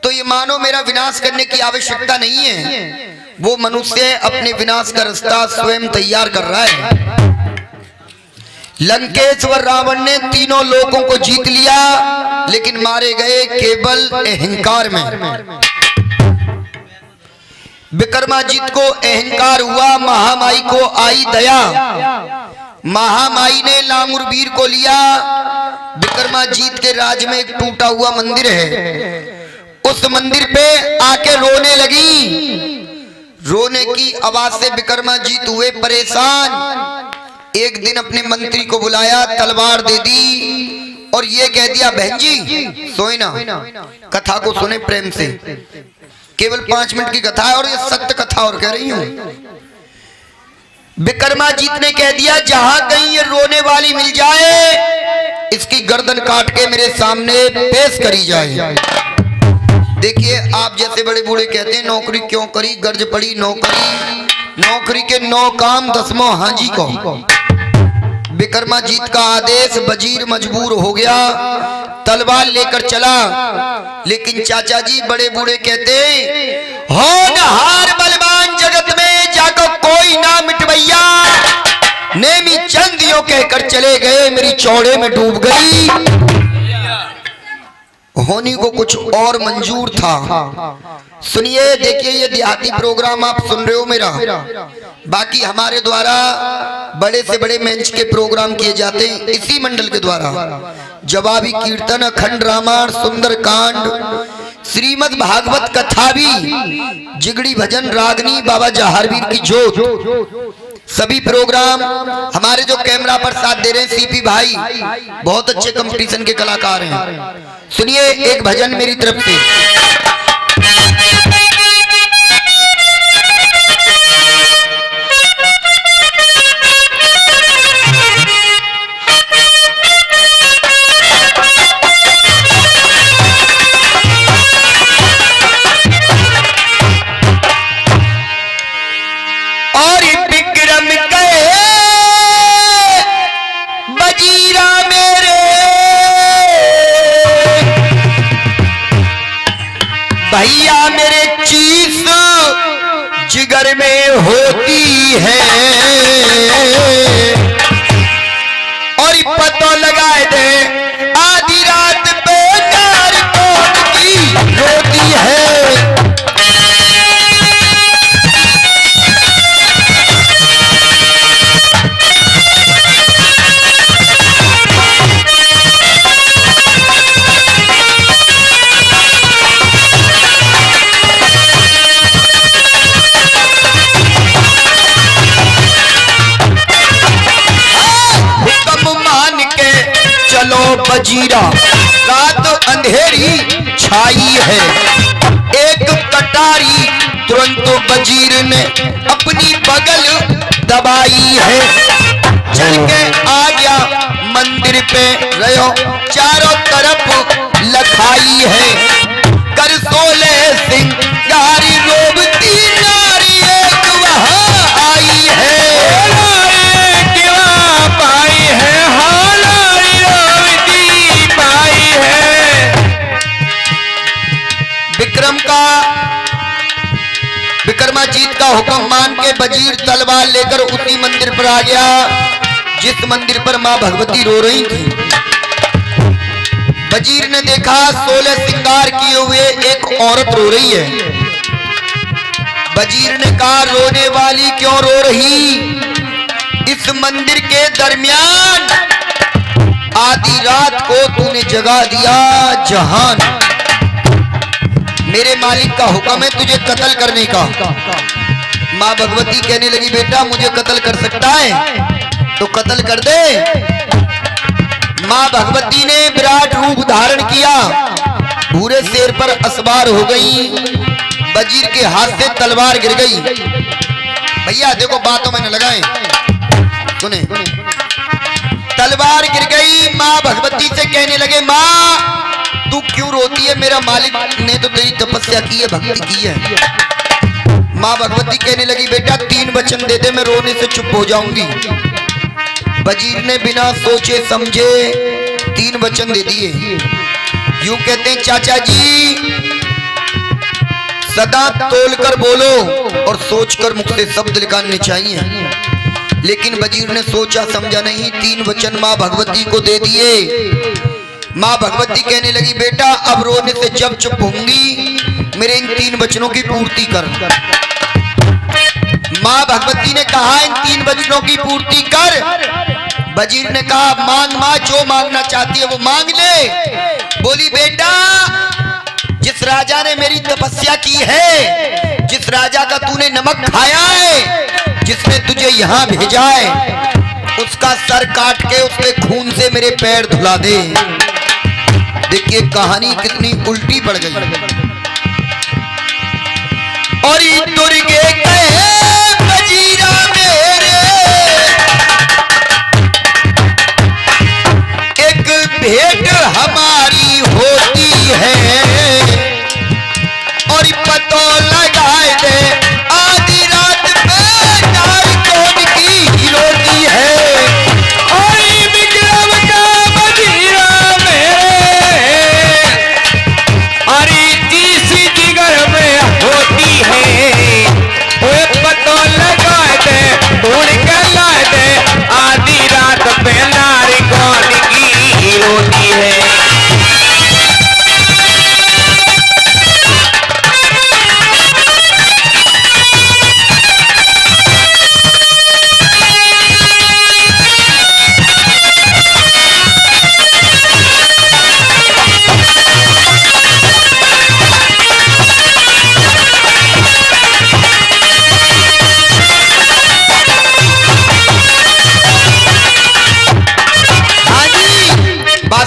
तो ये मानो मेरा विनाश करने की आवश्यकता नहीं है। वो मनुष्य अपने विनाश का रास्ता स्वयं तैयार कर रहा है। लंकेश्वर रावण ने तीनों लोगों को जीत लिया, लेकिन मारे गए केवल अहंकार में। विक्रमाजित को अहंकार हुआ, महामाई को आई दया। महामाई ने लांगुरवीर को लिया। विक्रमाजित के राज में एक टूटा हुआ मंदिर है, उस मंदिर पे आके रोने लगी। रोने की आवाज से विक्रमाजित हुए परेशान। एक दिन अपने मंत्री को बुलाया, तलवार दे दी और ये कह दिया, बहन जी सोए ना, कथा को सुने प्रेम से। केवल 5 मिनट की कथा है और ये सत्य कथा और कह रही हूं। विक्रमाजित ने कह दिया, जहां कहीं ये रोने वाली मिल जाए, इसकी गर्दन काट के मेरे सामने पेश करी जाए। देखिए, आप जैसे बड़े बूढ़े कहते हैं नौकरी क्यों करी, गर्ज पड़ी नौकरी, नौकरी के 9 काम 10वां हाजी को। विक्रमाजित का आदेश, वजीर मजबूर हो गया, तलवार लेकर चला। लेकिन चाचा जी बड़े बूढ़े कहते, होनहार बलवान जगत में जाकर कोई ना मिटवैया, नेमी चंद यो कहकर चले गए, मेरी चौड़े में डूब गई। होनी को कुछ और मंजूर था। सुनिए, देखिए, ये देहाती प्रोग्राम आप सुन रहे हो मेरा। बाकी हमारे द्वारा बड़े से बड़े मंच के प्रोग्राम किए जाते हैं इसी मंडल के द्वारा। जवाबी कीर्तन, अखंड रामायण, सुंदर कांड, श्रीमद् भागवत कथा भी, जिगड़ी भजन, रागनी, बाबा जहारवीर की जोत, सभी प्रोग्राम हमारे जो कैमरा पर साथ दे रहे हैं सीपी भाई, बहुत अच्छे कंपटीशन के कलाकार हैं। सुनिए एक भजन मेरी तरफ से। भैया मेरे चीस जिगर में होती है, और पता लगाए दे आधी रात पे कार कोट की रोती है। बजीरा, रात अंधेरी छाई है, एक कटारी तुरंत बजीर ने अपनी बगल दबाई है। चल के आ गया मंदिर पे, रहो चारों तरफ लखाई है, कर 16 सिंगारी रोबती नारी एक वहां आई है। विक्रमाजित का हुक्म मान के वजीर तलवार लेकर उसी मंदिर पर आ गया जिस मंदिर पर मां भगवती रो रही थी। वजीर ने देखा 16 श्रृंगार किए हुए एक औरत रो रही है। वजीर ने कहा, रोने वाली क्यों रो रही? इस मंदिर के दरमियान आधी रात को तूने जगा दिया जहान। मेरे मालिक का हुक्म है तुझे कत्ल करने का। माँ भगवती कहने लगी, बेटा मुझे कत्ल कर सकता है तो कत्ल कर दे। माँ भगवती ने विराट रूप धारण किया, भूरे शेर पर असवार हो गई। वजीर के हाथ से तलवार गिर गई। भैया देखो, बातों में न लगाएं, सुने। तलवार गिर गई। माँ भगवती से कहने लगे, माँ तू क्यों रोती है? मेरा मालिक ने तो तेरी तपस्या की है, भक्ति की है। माँ भगवती कहने लगी, बेटा 3 वचन दे दे, मैं रोने से चुप हो जाऊंगी। वजीर ने बिना सोचे समझे 3 वचन दे दिए। यूं कहते हैं, चाचा जी सदा तोलकर बोलो और सोचकर मुख से शब्द निकालने चाहिए। लेकिन वजीर ने सोचा समझा नहीं, 3 वचन माँ भगवती को दे दिए। माँ भगवती कहने लगी बेटा अब रोने से जब चुप होंगी मेरे इन 3 वचनों की पूर्ति कर। माँ भगवती ने कहा इन 3 वचनों की पूर्ति कर। वजीर ने कहा मांग माँ, जो मांगना चाहती है वो मांग ले। बोली बेटा जिस राजा ने मेरी तपस्या की है, जिस राजा का तूने नमक खाया है, जिसने तुझे यहाँ भेजा है, उसका सर काट के उसके खून से मेरे पैर धुला दे। देखिए कहानी कितनी उल्टी पड़ गई। और दुर्गे कहे वजीरा मेरे एक भेंट हमारी होती है और पतो लगाए दे आधी रात में नार कौन की रोती है। और विक्रम का वजीरा मेरे अरे तीसरी जिगर में होती है, वो पतो लगाए दे ढूंढ के लाए दे आधी रात में नार कौन की रोती है।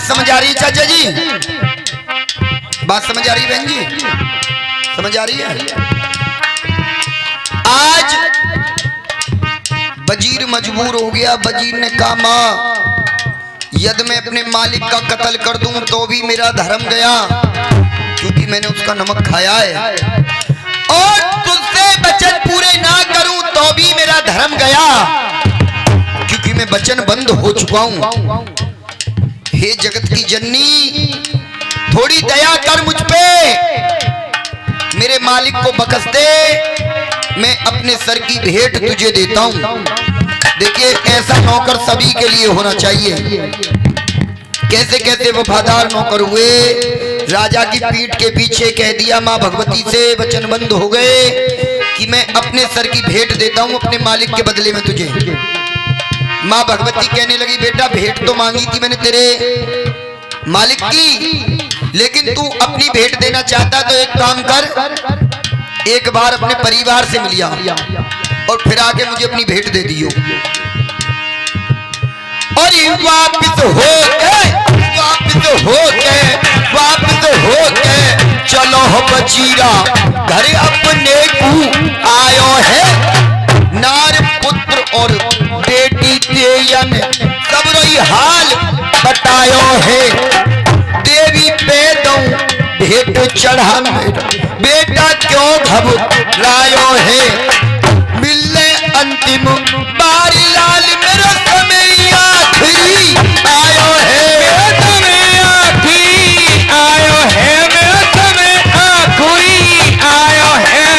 समझ आ रही है चाचा जी? बात समझ आ रही है बहन जी? समझ आ रही है? आज वजीर मजबूर हो गया। वजीर ने कहा माँ यदि मैं अपने मालिक का कत्ल कर दूं तो भी मेरा धर्म गया, क्योंकि मैंने उसका नमक खाया है, और तुझसे वचन पूरे ना करूं तो भी मेरा धर्म गया, क्योंकि मैं वचनबद्ध हो चुका हूं। हे जगत की जननी थोड़ी दया कर मुझ पे, मेरे मालिक को बख्श दे, मैं अपने सर की भेंट तुझे देता हूं। देखिए ऐसा नौकर सभी के लिए होना चाहिए। कैसे कैसे वफादार नौकर हुए, राजा की पीठ के पीछे कह दिया माँ भगवती से वचनबद्ध हो गए कि मैं अपने सर की भेंट देता हूं अपने मालिक के बदले में तुझे। माँ भगवती कहने लगी बेटा भेंट तो मांगी थी मैंने तेरे मालिक की, लेकिन तू अपनी भेंट देना चाहता तो एक काम कर, एक बार अपने परिवार से मिलिया और फिर आके मुझे अपनी भेंट दे दियो। और वापिस हो के चलो हो बचीरा घर अपने को आयो है, नार पुत्र और बेटी तेयन सब रही हाल बतायो है, देवी पे दऊं भेंट चढ़ा मेरा बेटा क्यों घबरायो है, मिलने अंतिम बारी लाल मेरा समय आखिरी आयो है, आयो है मेरा समय आखिरी आयो है।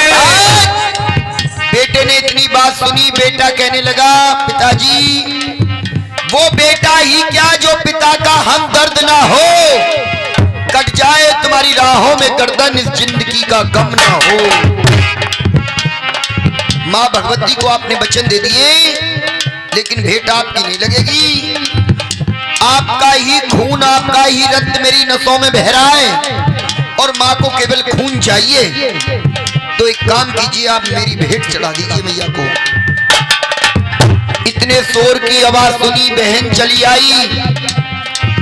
बेटे ने इतनी बात सुनी, बेटा कहने लगा पिताजी वो बेटा ही क्या जो पिता का हमदर्द ना हो, कट जाए तुम्हारी राहों में गर्दन, इस जिंदगी का गम ना हो। माँ भगवती को आपने वचन दे दिए, लेकिन भेंट आपकी नहीं लगेगी। आपका ही खून, आपका ही रक्त मेरी नसों में बह रहा है और माँ को केवल खून चाहिए। तो एक काम कीजिए, आप मेरी भेंट चढ़ा दीजिए मैया को। इतने शोर की आवाज सुनी, बहन चली आई,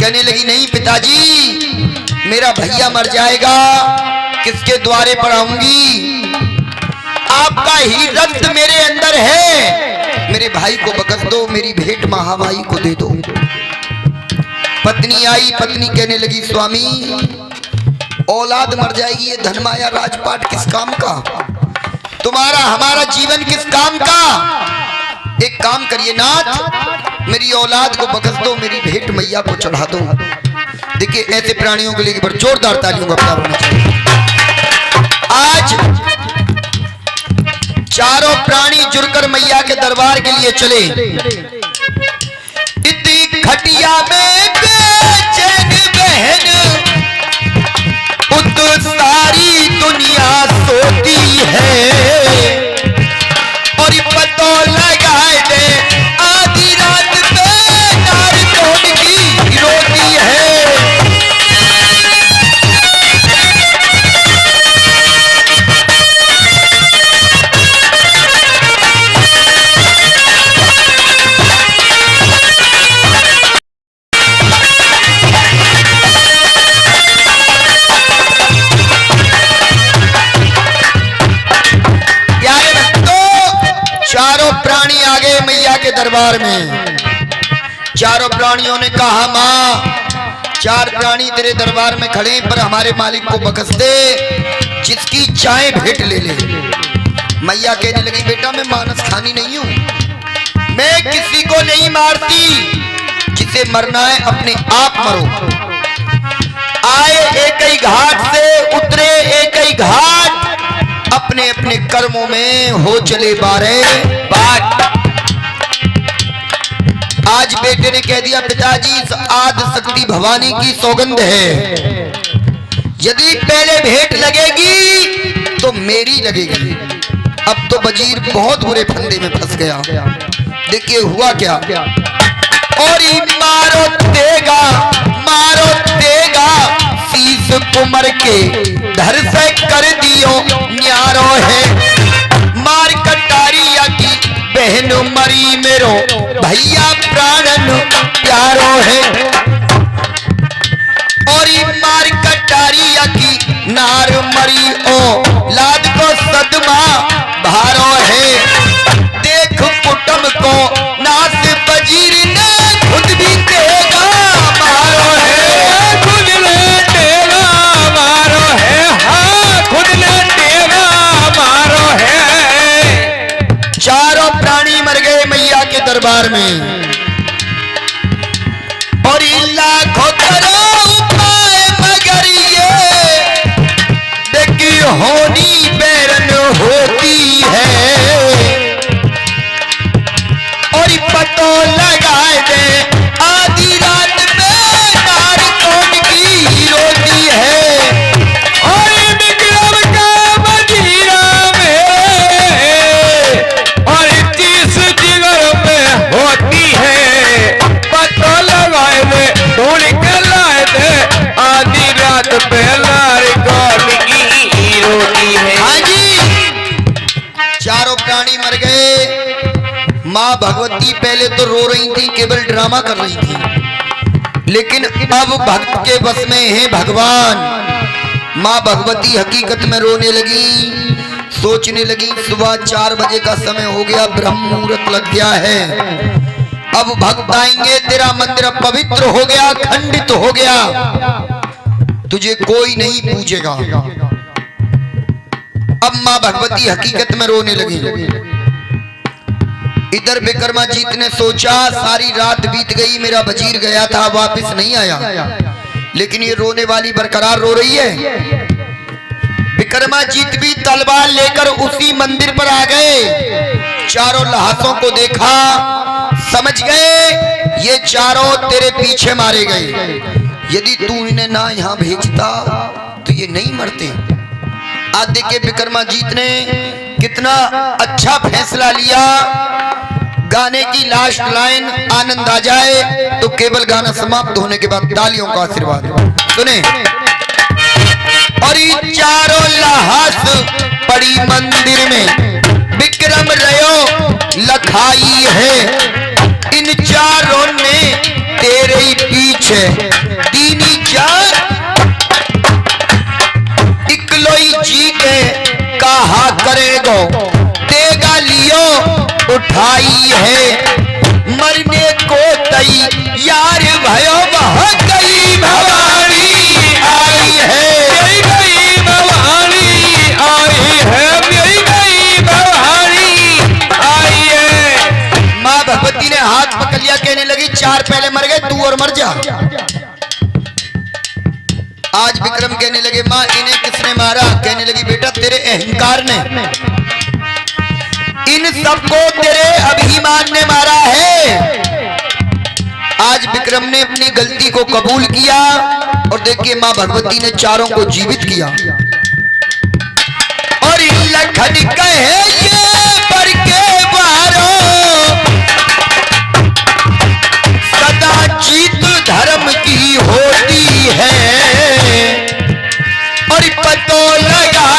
कहने लगी नहीं पिताजी मेरा भैया मर जाएगा, किसके द्वारे पर आऊंगी, आपका ही रक्त मेरे अंदर है, मेरे भाई को बख्श दो, मेरी भेंट महामाई को दे दो। पत्नी आई, पत्नी कहने लगी स्वामी औलाद मर जाएगी, ये धनमाया राजपाट किस काम का, तुम्हारा हमारा जीवन किस काम का, एक काम करिए नाथ मेरी औलाद को बख्श दो, मेरी भेंट मैया को चढ़ा दो। देखिए ऐसे प्राणियों के लिए जोरदार तालियों का प्यार होना चाहिए। आज प्राणी जुड़कर मैया के दरबार के लिए चले। इतनी खटिया में बेचैन बहन उत सारी दुनिया सोती है, और पतो लगाए दे आधी रात पे नार तोड़ की रोती है। चारों प्राणी आ गए मैया के दरबार में। चारों प्राणियों ने कहा, माँ, चार प्राणी तेरे दरबार में खड़े, पर हमारे मालिक को बख्श दे, जिसकी चाय भेंट ले ले। मैया कहने लगी, बेटा मैं मानस खानी नहीं हूं, मैं किसी को नहीं मारती, जिसे मरना है अपने आप मरो। आए एक ही घाट से, उतरे एक ही घाट, अपने अपने कर्मों में हो चले बारे बात। आज बेटे ने कह दिया, पिताजी इस आदि शक्ति भवानी की सौगंध है, यदि पहले भेंट लगेगी तो मेरी लगेगी। अब तो वजीर बहुत बुरे फंदे में फंस गया। देखिए हुआ क्या, और मारो देगा शीश कुमर के धर से कर दियो न्यारो है। मार कटारिया की बहन मरी मेरो भैया प्राणन प्यारो है, और मार कटारिया की नार मरी ओ लाद को सदमा भारो है। देख कुटुम को नास वजीर ने खुद भी देगा मारो है, खुद ने देगा मारो है, हाँ खुद ने देगा मारो है। चारों प्राणी मर गए मैया के दरबार में, और लाखों करो उपाय मगर ये देखी होनी बैरन होती है, और पतो लगाए दे आधी रात में नार कौन की रोती है। और विक्रम का मजीरा में और तीस जिगर में होती है, पतो लगाए दे ढूंढ के लाए दे आधी रात पे नार कौन की रोती है। हाँ जी, चारों प्राणी मर गए। माँ भगवती पहले तो रो रही थी, केवल ड्रामा कर रही थी, लेकिन अब भक्त के बस में है भगवान। माँ भगवती हकीकत में रोने लगी, सोचने लगी, सुबह 4 बजे का समय हो गया, ब्रह्म मुहूर्त लग गया है, अब भक्त आएंगे, तेरा मंदिर पवित्र हो गया, खंडित हो गया, तुझे कोई नहीं पूछेगा। अब माँ भगवती हकीकत में रोने लगी। इधर विक्रमाजीत ने सोचा, सारी रात बीत गई, मेरा वजीर गया था वापस नहीं आया, लेकिन ये रोने वाली बरकरार रो रही है। विक्रमाजीत भी तलवार लेकर उसी मंदिर पर आ गए। चारों लाशों को देखा, समझ गए ये चारों तेरे पीछे मारे गए, यदि तू इन्हें ना यहाँ भेजता तो ये नहीं मरते। आज देखिए विक्रमाजीत ने कितना अच्छा फैसला लिया। गाने की लास्ट लाइन आनंद आ जाए तो केवल गाना समाप्त होने के बाद तालियों का आशीर्वाद सुने। और ये चारों लाश पड़ी मंदिर में, विक्रम रयो लखाई है, इन चारों ने तेरे ही पीछे दीनी जान इकलोई जी के कहा करेगो, देगा लियो उठाई है, मरने को तैयार भयो वह गई भवानी आई है, गई भवानी आई है, गई भवानी आई है। माँ भगवती ने हाथ पकड़ लिया, कहने लगी 4 पहले मर गए, तू और मर जा। आज विक्रम कहने लगे, माँ इन्हें किसने मारा? कहने लगी, बेटा तेरे अहंकार ने। इन सबको तेरे अभिमान ने मारा है। आज विक्रम ने अपनी गलती को कबूल किया और देखिए मां भगवती ने चारों को जीवित किया। और लखन कहे ये पर के वारों सदा जीत धर्म की होती है। और पतो लगा